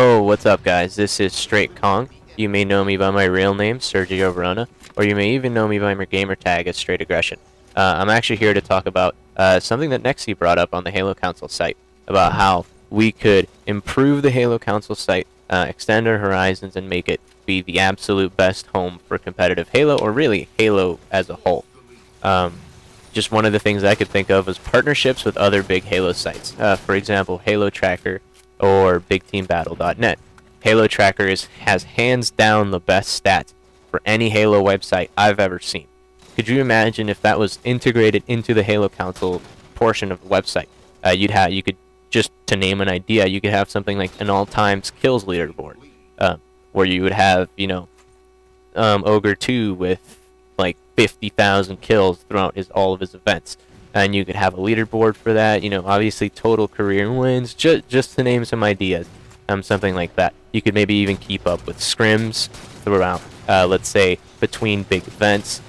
Oh, what's up, guys? This is Straight Kong. You may know me by my real name, Sergio Verona, or you may even know me by my gamer tag as Straight Aggression. I'm actually here to talk about something that Nexy brought up on the Halo Council site about how we could improve the Halo Council site, extend our horizons, and make it be the absolute best home for competitive Halo, or really Halo as a whole. Just one of the things I could think of was partnerships with other big Halo sites. For example, Halo Tracker or BigTeamBattle.net. Halo Tracker has hands down the best stats for any Halo website I've ever seen. Could you imagine if that was integrated into the Halo Council portion of the website? You could, just to name an idea, you could have something like an all-time kills leaderboard, where you would have, Ogre 2 with like 50,000 kills throughout all of his events. And you could have a leaderboard for that, obviously total career wins, just to name some ideas, something like that. You could maybe even keep up with scrims throughout, let's say, between big events,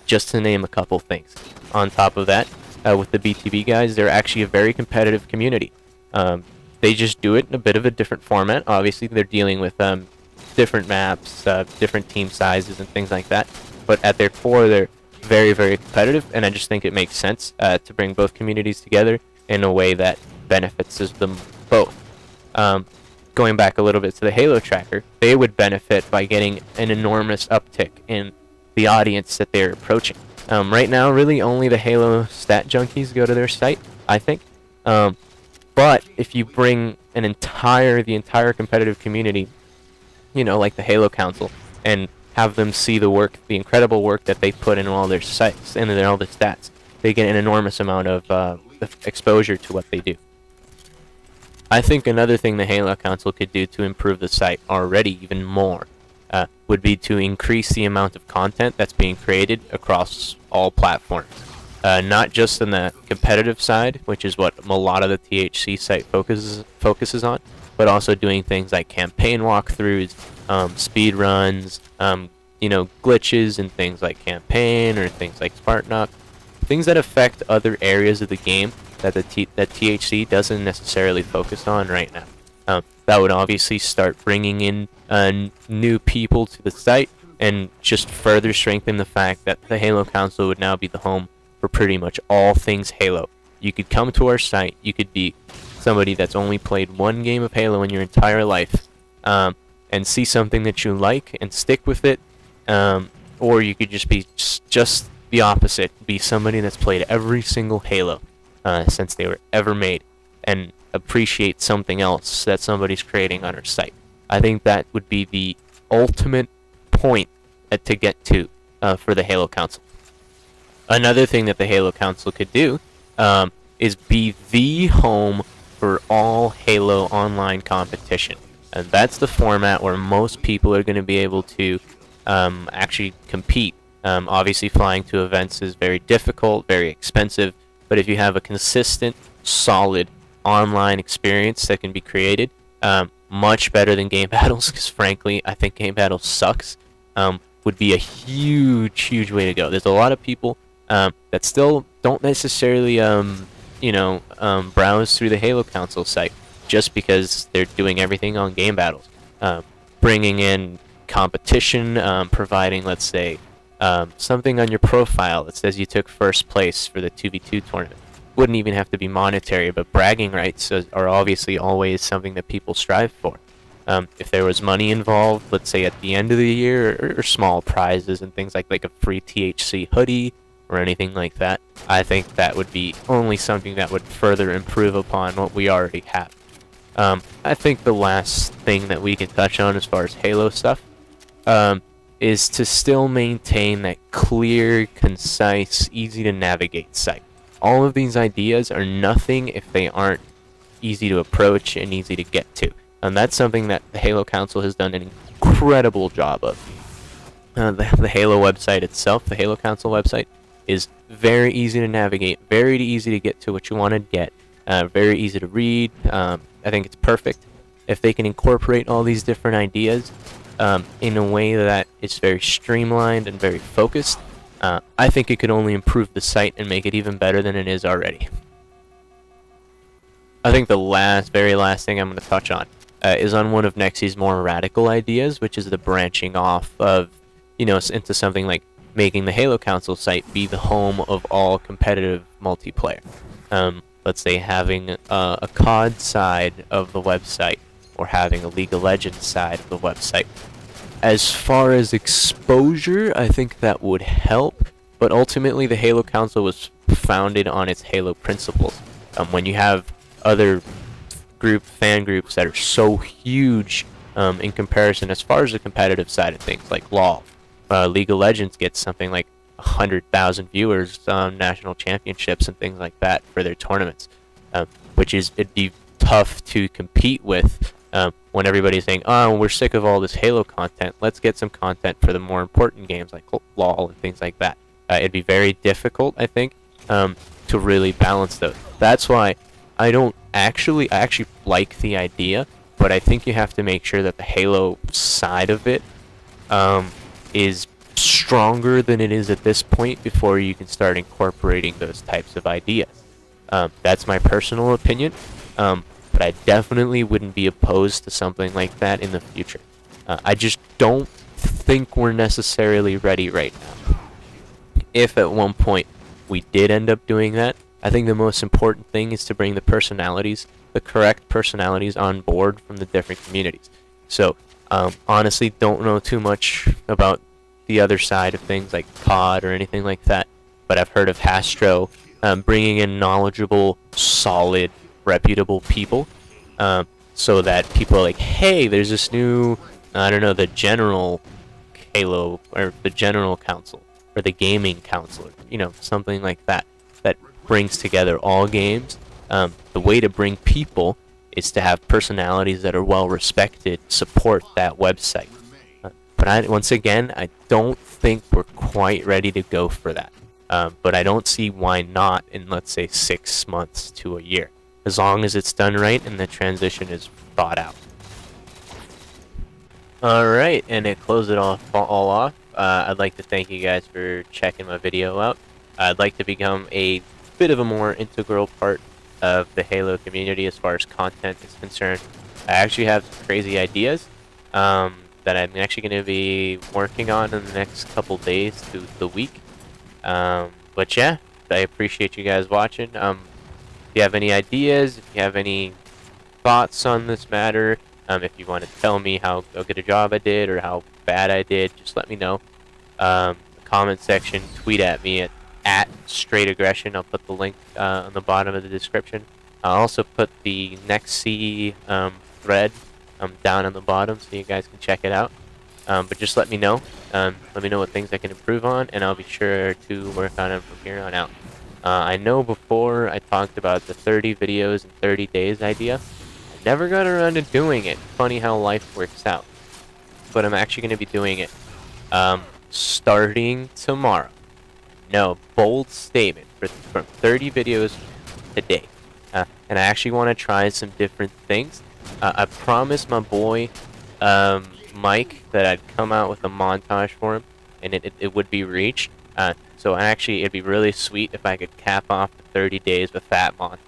just to name a couple things. On top of that, with the BTB guys, they're actually a very competitive community. They just do it in a bit of a different format. Obviously, they're dealing with different maps, different team sizes, and things like that. But at their core, they're very, very competitive, and I just think it makes sense to bring both communities together in a way that benefits them both. Going back a little bit to the Halo Tracker, they would benefit by getting an enormous uptick in the audience that they're approaching. Right now, really only the Halo stat junkies go to their site, I think. But if you bring the entire competitive community, like the Halo Council, and have them see the incredible work that they put in all their sites and in all their stats, they get an enormous amount of exposure to what they do. I think another thing the Halo Council could do to improve the site already even more would be to increase the amount of content that's being created across all platforms. Not just on the competitive side, which is what a lot of the THC site focuses on, but also doing things like campaign walkthroughs, speed runs, glitches and things like campaign or things like Spartanok, things that affect other areas of the game that that THC doesn't necessarily focus on right now. That would obviously start bringing in new people to the site and just further strengthen the fact that the Halo Council would now be the home for pretty much all things Halo. You could come to our site, you could be somebody that's only played one game of Halo in your entire life, and see something that you like and stick with it, or you could just be just the opposite, be somebody that's played every single Halo since they were ever made, and appreciate something else that somebody's creating on our site. I think that would be the ultimate point to get to for the Halo Council. Another thing that the Halo Council could do is be the home for all Halo online competition. And that's the format where most people are going to be able to actually compete. Obviously, flying to events is very difficult, very expensive, but if you have a consistent, solid online experience that can be created, much better than game battles, because frankly, I think game battles sucks, would be a huge, huge way to go. There's a lot of people that still don't necessarily, browse through the Halo Council site just because they're doing everything on game battles. Bringing in competition, providing, let's say, something on your profile that says you took first place for the 2v2 tournament. Wouldn't even have to be monetary, but bragging rights are obviously always something that people strive for. If there was money involved, let's say at the end of the year, or small prizes and things like a free THC hoodie or anything like that, I think that would be only something that would further improve upon what we already have. I think the last thing that we can touch on as far as Halo stuff is to still maintain that clear, concise, easy to navigate site. All of these ideas are nothing if they aren't easy to approach and easy to get to. And that's something that the Halo Council has done an incredible job of. The Halo website itself, the Halo Council website, is very easy to navigate, very easy to get to what you want to get, very easy to read. I think it's perfect. If they can incorporate all these different ideas in a way that is very streamlined and very focused, I think it could only improve the site and make it even better than it is already. I think the very last thing I'm going to touch on is on one of Nexy's more radical ideas, which is the branching off of, into something like making the Halo Council site be the home of all competitive multiplayer. Let's say having a COD side of the website, or having a League of Legends side of the website. As far as exposure, I think that would help, but ultimately the Halo Council was founded on its Halo principles. When you have other fan groups that are so huge in comparison as far as the competitive side of things, like LoL, League of Legends gets something like 100,000 viewers on national championships and things like that for their tournaments, it'd be tough to compete with when everybody's saying, oh, we're sick of all this Halo content, let's get some content for the more important games like LoL and things like that. It'd be very difficult, I think, to really balance those. That's why I actually like the idea, but I think you have to make sure that the Halo side of it is stronger than it is at this point before you can start incorporating those types of ideas. That's my personal opinion, but I definitely wouldn't be opposed to something like that in the future. I just don't think we're necessarily ready right now. If at one point we did end up doing that, I think the most important thing is to bring the correct personalities on board from the different communities. So, honestly, don't know too much about the other side of things like COD or anything like that, but I've heard of Hastro bringing in knowledgeable, solid, reputable people, so that people are like, hey, there's this new, I don't know, the General Halo, or the General Council, or the Gaming Council, something like that, that brings together all games. The way to bring people is to have personalities that are well respected support that website. But once again, I don't think we're quite ready to go for that. But I don't see why not in, let's say, 6 months to a year, as long as it's done right and the transition is thought out. Alright, and to close it all off, I'd like to thank you guys for checking my video out. I'd like to become a bit of a more integral part of the Halo community as far as content is concerned. I actually have some crazy ideas that I'm actually going to be working on in the next couple days to the week. But yeah, I appreciate you guys watching. If you have any ideas, if you have any thoughts on this matter, if you want to tell me how good a job I did or how bad I did, just let me know. The comment section, tweet at me at Straight Aggression. I'll put the link on the bottom of the description. I'll also put the Nexy thread down on the bottom so you guys can check it out. But just let me know. Let me know what things I can improve on, and I'll be sure to work on them from here on out. I know before I talked about the 30 videos in 30 days idea. I never got around to doing it. Funny how life works out. But I'm actually going to be doing it starting tomorrow. No, bold statement, from 30 videos today. And I actually want to try some different things. I promised my boy Mike that I'd come out with a montage for him, and it would be reached. So actually, it'd be really sweet if I could cap off the 30 days with that montage.